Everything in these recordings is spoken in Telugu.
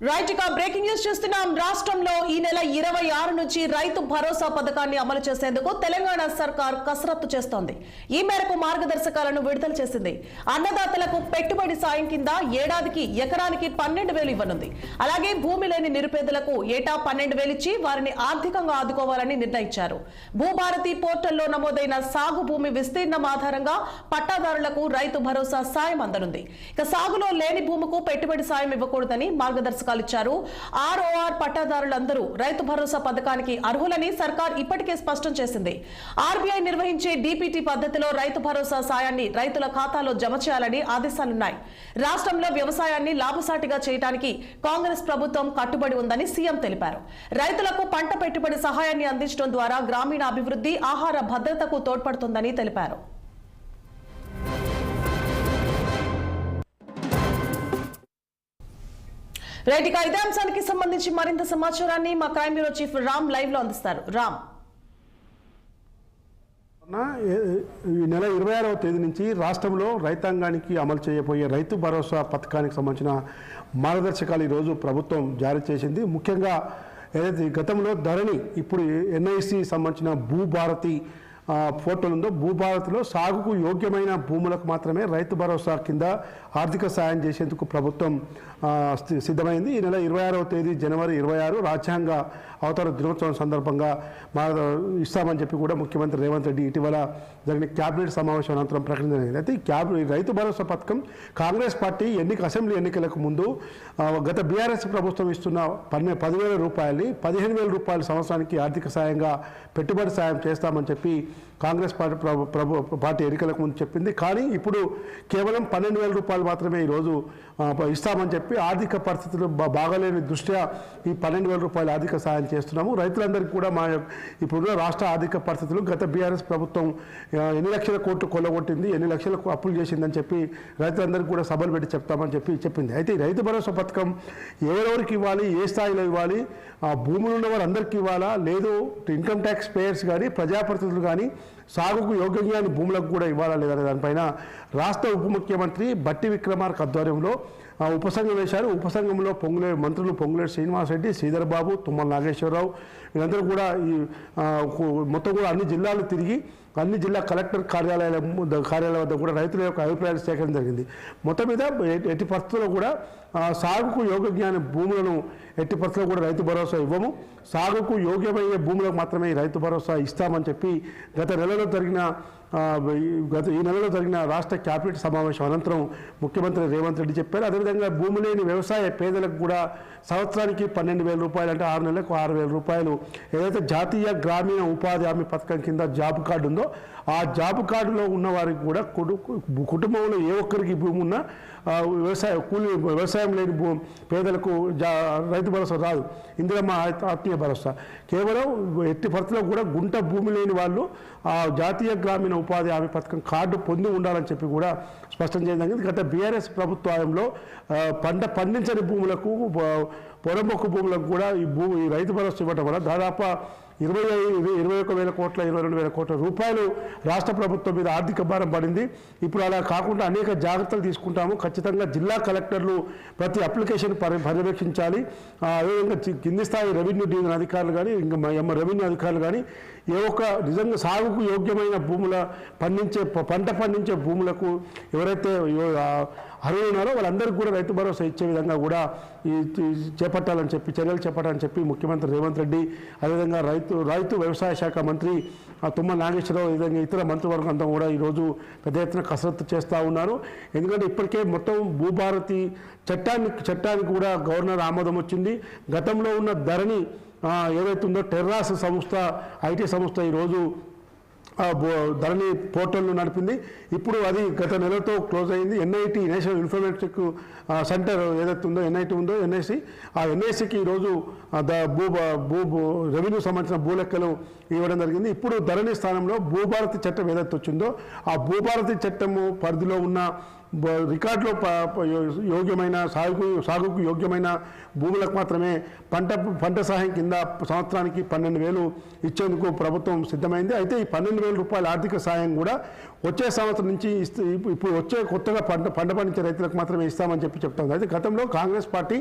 రైట్ ఇక బ్రేకింగ్ న్యూస్ చూస్తున్నాం. రాష్ట్రంలో ఈ నెల 26 నుంచి రైతు భరోసా పథకాన్ని అమలు చేసేందుకు తెలంగాణ సర్కార్ కసరత్తు చేస్తోంది. ఈ మేరకు మార్గదర్శకాలను విడుదల చేసింది. అన్నదాతలకు పెట్టుబడి సాయం కింద ఏడాదికి ఎకరానికి 12,000 ఇవ్వనుంది. అలాగే భూమి లేని నిరుపేదలకు ఏటా 12,000 ఇచ్చి వారిని ఆర్థికంగా ఆదుకోవాలని నిర్ణయించారు. భూభారతి పోర్టల్లో నమోదైన సాగు భూమి విస్తీర్ణం ఆధారంగా పట్టాదారులకు రైతు భరోసా సాయం అందనుంది. ఇక సాగులో లేని భూముకు పెట్టుబడి సాయం ఇవ్వకూడదని మార్గదర్శకాలు ఇచ్చారు. ఆర్ఓఆర్ పట్టాదారులందరూ రైతు భరోసా పథకానికి అర్హులని సర్కార్ ఇప్పటికే స్పష్టం చేసింది. ఆర్బీఐ నిర్వహించే డీపీటీ పద్ధతిలో రైతు భరోసా సాయాన్ని రైతుల ఖాతాలో జమ చేయాలని ఆదేశాలున్నాయి. రాష్ట్రంలో వ్యవసాయాన్ని లాభసాటిగా చేయడానికి కాంగ్రెస్ ప్రభుత్వం కట్టుబడి ఉందని సీఎం తెలిపారు. రైతులకు పంట పెట్టుబడి సహాయాన్ని అందించడం ద్వారా గ్రామీణ అభివృద్ధి, ఆహార భద్రతకు తోడ్పడుతుందని తెలిపారు. రైట్ ఇక ఇదే అంశానికి సంబంధించి మరింత సమాచారాన్ని మా crime bureau chief Ram live లో అందిస్తారు. రామ్, ఈ నెల 26వ తేదీ నుంచి రాష్ట్రంలో రైతాంగానికి అమలు చేయబోయే రైతు భరోసా పథకానికి సంబంధించిన మార్గదర్శకాలు ఈరోజు ప్రభుత్వం జారీ చేసింది. ముఖ్యంగా ఏదైతే గతంలో ధరణి, ఇప్పుడు ఎన్ఐసి సంబంధించిన భూభారతి పోర్టల్ ఉందో, భూభారతిలో సాగుకు యోగ్యమైన భూములకు మాత్రమే రైతు భరోసా కింద ఆర్థిక సాయం చేసేందుకు ప్రభుత్వం సిద్ధమైంది. ఈ నెల 26వ తేదీ జనవరి 26 రాజ్యాంగ అవతరణ దినోత్సవం సందర్భంగా ఇస్తామని చెప్పి కూడా ముఖ్యమంత్రి రేవంత్ రెడ్డి ఇటీవల జరిగిన క్యాబినెట్ సమావేశం అనంతరం ప్రకటించడం. అయితే రైతు భరోసా పథకం కాంగ్రెస్ పార్టీ అసెంబ్లీ ఎన్నికలకు ముందు గత బీఆర్ఎస్ ప్రభుత్వం ఇస్తున్న 10,000 రూపాయలని 15,000 రూపాయల సంవత్సరానికి ఆర్థిక సాయంగా పెట్టుబడి సాయం చేస్తామని చెప్పి కాంగ్రెస్ పార్టీ ఎన్నికలకు ముందు చెప్పింది. కానీ ఇప్పుడు కేవలం 12,000 రూపాయలు మాత్రమే ఈరోజు ఇస్తామని చెప్పి ఆర్థిక పరిస్థితులు బాగాలేని దృష్ట్యా ఈ 12,000 రూపాయల ఆర్థిక సాయం చేస్తున్నాము. రైతులందరికీ కూడా ఇప్పుడున్న రాష్ట్ర ఆర్థిక పరిస్థితులు, గత బీఆర్ఎస్ ప్రభుత్వం ఎన్ని లక్షల కోట్లు కొల్లగొట్టింది, ఎన్ని లక్షలకు అప్పులు చేసిందని చెప్పి రైతులందరికీ కూడా సభలు పెట్టి చెప్తామని చెప్పింది. అయితే ఈ రైతు భరోసా పథకం ఎవరెవరికి ఇవ్వాలి, ఏ స్థాయిలో ఇవ్వాలి, భూములు ఉన్న వారందరికీ ఇవ్వాలా, లేదు ఇన్కమ్ ట్యాక్స్ పేయర్స్ కానీ ప్రజాప్రతినిధులు కానీ సాగుకు యోగ్యంగా భూములకు కూడా ఇవ్వాలా లేదనే దానిపైన రాష్ట్ర ఉప ముఖ్యమంత్రి బట్టి విక్రమార్క ఆధ్వర్యంలో ఉపసంఘం వేశారు. ఉపసంఘంలో మంత్రులు పొంగులేటి శ్రీనివాసరెడ్డి, శ్రీధర్ బాబు, తుమ్మల నాగేశ్వరరావు వీళ్ళందరూ కూడా ఈ మొత్తం కూడా అన్ని జిల్లాలు తిరిగి అన్ని జిల్లా కలెక్టర్ కార్యాలయాల వద్ద కూడా రైతుల యొక్క అభిప్రాయాలు సేకరణ జరిగింది. మొత్తం మీద ఎట్టి పరిస్థితుల్లో కూడా సాగుకు యోగ్యమైన భూములను ఎట్టి పరిస్థితుల్లో కూడా రైతు భరోసా ఇవ్వము, సాగుకు యోగ్యమైన భూములకు మాత్రమే రైతు భరోసా ఇస్తామని చెప్పి ఈ నెలలో జరిగిన రాష్ట్ర క్యాబినెట్ సమావేశం అనంతరం ముఖ్యమంత్రి రేవంత్ రెడ్డి చెప్పారు. అదేవిధంగా భూమి లేని వ్యవసాయ పేదలకు కూడా సంవత్సరానికి 12,000 రూపాయలు, అంటే 6 నెలలకు 6,000 రూపాయలు ఏదైతే జాతీయ గ్రామీణ ఉపాధి హామీ పథకం కింద జాబ్ కార్డు ఉందో ఆ జాబ్ కార్డులో ఉన్న వారికి కూడా కుటుంబంలో ఏ ఒక్కరికి భూమి ఉన్నా వ్యవసాయం లేని పేదలకు రైతు భరోసా రాదు. ఇందిరమ్మ ఆత్మీయ భరోసా కేవలం ఎట్టి పరిస్థితుల్లో కూడా గుంట భూమి లేని వాళ్ళు ఆ జాతీయ గ్రామీణ ఉపాధి హామీ పథకం కార్డు పొంది ఉండాలని చెప్పి కూడా స్పష్టం చేయడం జరిగింది. గత బీఆర్ఎస్ ప్రభుత్వంలో పంట పండించని భూములకు, పొరమొక్కు భూములకు కూడా ఈ రైతు భరోసా ఇవ్వడం వల్ల దాదాపు 21,000 కోట్ల 22,000 కోట్ల రూపాయలు రాష్ట్ర ప్రభుత్వం మీద ఆర్థిక భారం పడింది. ఇప్పుడు అలా కాకుండా అనేక జాగ్రత్తలు తీసుకుంటాము. ఖచ్చితంగా జిల్లా కలెక్టర్లు ప్రతి అప్లికేషన్ పర్యవేక్షించాలి. అదేవిధంగా కింది స్థాయి రెవెన్యూ డివిజన్ అధికారులు కానీ ఇంకా రెవెన్యూ అధికారులు కానీ నిజంగా సాగుకు యోగ్యమైన పంట పండించే భూములకు ఎవరైతే అర్హులు ఉన్నారో వాళ్ళందరికీ కూడా రైతు భరోసా ఇచ్చే విధంగా కూడా చర్యలు చేపట్టాలని చెప్పి ముఖ్యమంత్రి రేవంత్ రెడ్డి, అదేవిధంగా రైతు వ్యవసాయ శాఖ మంత్రి తుమ్మల నాగేశ్వరరావు, ఈ విధంగా ఇతర మంత్రివర్గం అంతా కూడా ఈరోజు పెద్ద ఎత్తున కసరత్తు చేస్తూ ఉన్నారు. ఎందుకంటే ఇప్పటికే మొత్తం భూభారతి చట్టానికి కూడా గవర్నర్ ఆమోదం వచ్చింది. గతంలో ఉన్న ధరణి ఏదైతే ఉందో టెర్రాస్ సంస్థ, ఐటీ సంస్థ ఈరోజు ధరణి పోర్టల్ను నడిపింది. ఇప్పుడు అది గత నెలతో క్లోజ్ అయింది. ఎన్ఐటి, నేషనల్ ఇన్ఫర్మేటిక్ సెంటర్ ఏదైతే ఉందో ఎన్ఐసి, ఆ ఎన్ఐసికి ఈరోజు రెవెన్యూ సంబంధించిన భూలెక్కలు ఇవ్వడం జరిగింది. ఇప్పుడు ధరణి స్థానంలో భూభారతి చట్టం ఏదైతే వచ్చిందో ఆ భూభారతి చట్టము పరిధిలో ఉన్న రికార్డులో యోగ్యమైన సాగుకు యోగ్యమైన భూములకు మాత్రమే పంట సహాయం కింద సంవత్సరానికి 12,000 ఇచ్చేందుకు ప్రభుత్వం సిద్ధమైంది. అయితే ఈ 12,000 రూపాయల ఆర్థిక సాయం కూడా వచ్చే సంవత్సరం నుంచి ఇప్పుడు వచ్చే కొత్తగా పంట పండించే రైతులకు మాత్రమే ఇస్తామని చెప్తుంది. అయితే గతంలో కాంగ్రెస్ పార్టీ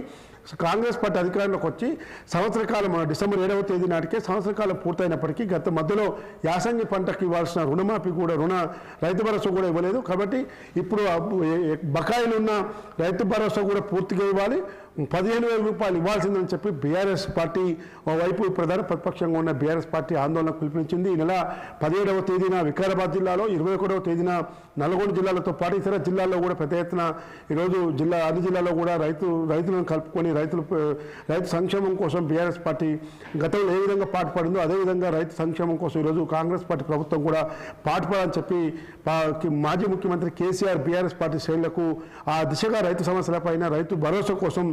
కాంగ్రెస్ పార్టీ అధికారంలోకి వచ్చి సంవత్సర కాలం డిసెంబర్ 7వ తేదీ నాటికే సంవత్సర కాలం పూర్తయినప్పటికీ గత మధ్యలో యాసంగి పంటకు ఇవ్వాల్సిన రుణమాఫీ కూడా రైతు భరోసా కూడా ఇవ్వలేదు. కాబట్టి ఇప్పుడు బకాయిలు ఉన్న రైతు భరోసా కూడా పూర్తిగా ఇవ్వాలి, 15,000 రూపాయలు ఇవ్వాల్సిందని చెప్పి బీఆర్ఎస్ పార్టీ వైపు ప్రధాన ప్రతిపక్షంగా ఉన్న బీఆర్ఎస్ పార్టీ ఆందోళన పిలుపునిచ్చింది. ఈ నెల 17వ తేదీన వికారాబాద్ జిల్లాలో, 21వ తేదీన నల్గొండ జిల్లాలతో పాటు ఇతర జిల్లాల్లో కూడా పెద్ద ఎత్తున ఈరోజు అన్ని జిల్లాల్లో కూడా రైతులను కలుపుకొని రైతు సంక్షేమం కోసం బీఆర్ఎస్ పార్టీ గతంలో ఏ విధంగా పాటుపడిందో అదేవిధంగా రైతు సంక్షేమం కోసం ఈరోజు కాంగ్రెస్ పార్టీ ప్రభుత్వం కూడా పాటుపడాలని చెప్పి మాజీ ముఖ్యమంత్రి కేసీఆర్ బీఆర్ఎస్ పార్టీ శ్రేణులకు ఆ దిశగా రైతు సమస్యలపైన రైతు భరోసా కోసం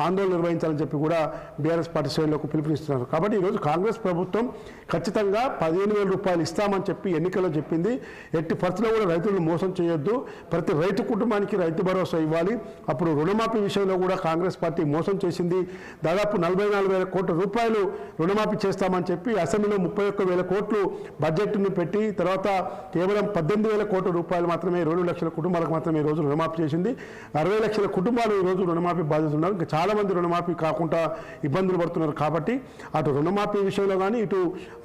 ఆందోళన నిర్వహించాలని చెప్పి కూడా బీఆర్ఎస్ పార్టీ శ్రేణులకు పిలుపునిస్తున్నారు. కాబట్టి ఈరోజు కాంగ్రెస్ ప్రభుత్వం ఖచ్చితంగా 15,000 రూపాయలు ఇస్తామని చెప్పి ఎన్నికల్లో చెప్పింది. ఎట్టి పరిస్థితుల్లో కూడా రైతులను మోసం చేయొద్దు, ప్రతి రైతు కుటుంబానికి రైతు భరోసా ఇవ్వాలి. అప్పుడు రుణమాఫీ విషయంలో కూడా కాంగ్రెస్ పార్టీ మోసం చేసింది. దాదాపు 44,000 కోట్ల రూపాయలు రుణమాఫీ చేస్తామని చెప్పి అసెంబ్లీలో 31,000 కోట్లు బడ్జెట్ను పెట్టి తర్వాత కేవలం 18,000 కోట్ల రూపాయలు మాత్రమే 2 లక్షల కుటుంబాలకు మాత్రమే ఈరోజు రుణమాఫీ చేసింది. 60 లక్షల కుటుంబాలు ఈరోజు రుణమాఫీ బాధితున్నారు. ఇంకా చాలా మంది రుణమాఫీ కాకుండా ఇబ్బందులు పడుతున్నారు. కాబట్టి అటు రుణమాఫీ విషయంలో కానీ, ఇటు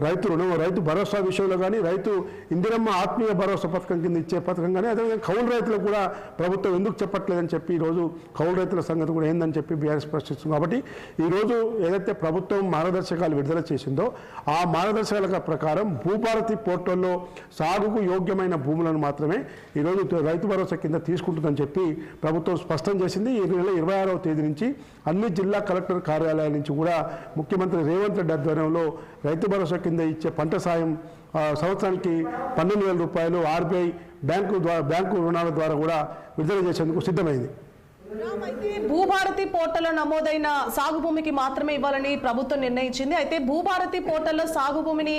రైతు భరోసా విషయంలో కానీ, రైతు ఇందిరమ్మ ఆత్మీయ భరోసా పథకం కింద ఇచ్చే పథకం కానీ, అదేవిధంగా కౌలు రైతులకు కూడా ప్రభుత్వం ఎందుకు చెప్పట్లేదని చెప్పి ఈరోజు కౌలు రైతుల సంగతి కూడా ఏందని చెప్పి బీఆర్ఎస్ ప్రశ్నిస్తుంది. కాబట్టి ఈరోజు ఏదైతే ప్రభుత్వం మార్గదర్శకాలు విడుదల చేసిందో ఆ మార్గదర్శకాల ప్రకారం భూభారతి పోర్టల్లో సాగుకు యోగ్యమైన భూములను మాత్రమే ఈరోజు రైతు భరోసా కింద తీసుకుంటుందని చెప్పి ప్రభుత్వం స్పష్టం చేసింది. ఈ నెల 26వ తేదీ నుంచి అన్ని జిల్లా కలెక్టర్ కార్యాలయాల నుంచి కూడా ముఖ్యమంత్రి రేవంత్ రెడ్డి ఆధ్వర్యంలో రైతు భరోసా కింద ఇచ్చే పంట సాయం సంవత్సరానికి 12,000 రూపాయలు ఆర్బీఐ బ్యాంకు రుణాల ద్వారా కూడా విడుదల చేసేందుకు సిద్ధమైంది. అయితే భూభారతి పోర్టల్లో నమోదైన సాగు భూమికి మాత్రమే ఇవ్వాలని ప్రభుత్వం నిర్ణయించింది. అయితే భూభారతి పోర్టల్లో సాగు భూమిని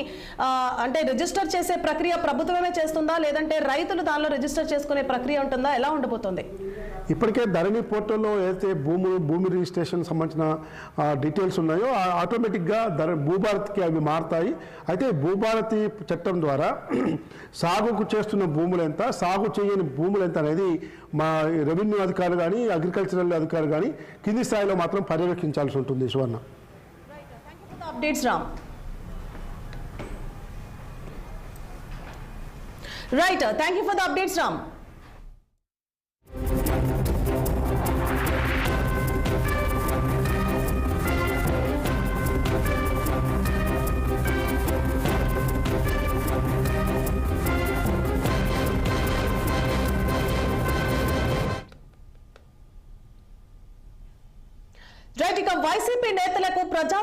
అంటే రిజిస్టర్ చేసే ప్రక్రియ ప్రభుత్వమే చేస్తుందా, లేదంటే రైతులు దానిలో రిజిస్టర్ చేసుకునే ప్రక్రియ ఉంటుందా, ఎలా ఉండబోతుంది? ఇప్పటికే ధరణి పోర్టల్లో ఏదైతే భూమి రిజిస్ట్రేషన్ సంబంధించిన డీటెయిల్స్ ఉన్నాయో ఆటోమేటిక్గా భూభారతికి అవి మారుతాయి. అయితే భూభారతి చట్టం ద్వారా సాగుకు చేస్తున్న భూములు ఎంత, సాగు చేయని భూములు ఎంత అనేది మా రెవెన్యూ అధికారులు కానీ, అగ్రికల్చరల్ అధికారులు కానీ కింది స్థాయిలో మాత్రం పర్యవేక్షించాల్సి ఉంటుంది. Suvarna, updates Ram. Right, thank you for the updates Ram. Right, ఇక వైసీపీ నేతలకు ప్రజా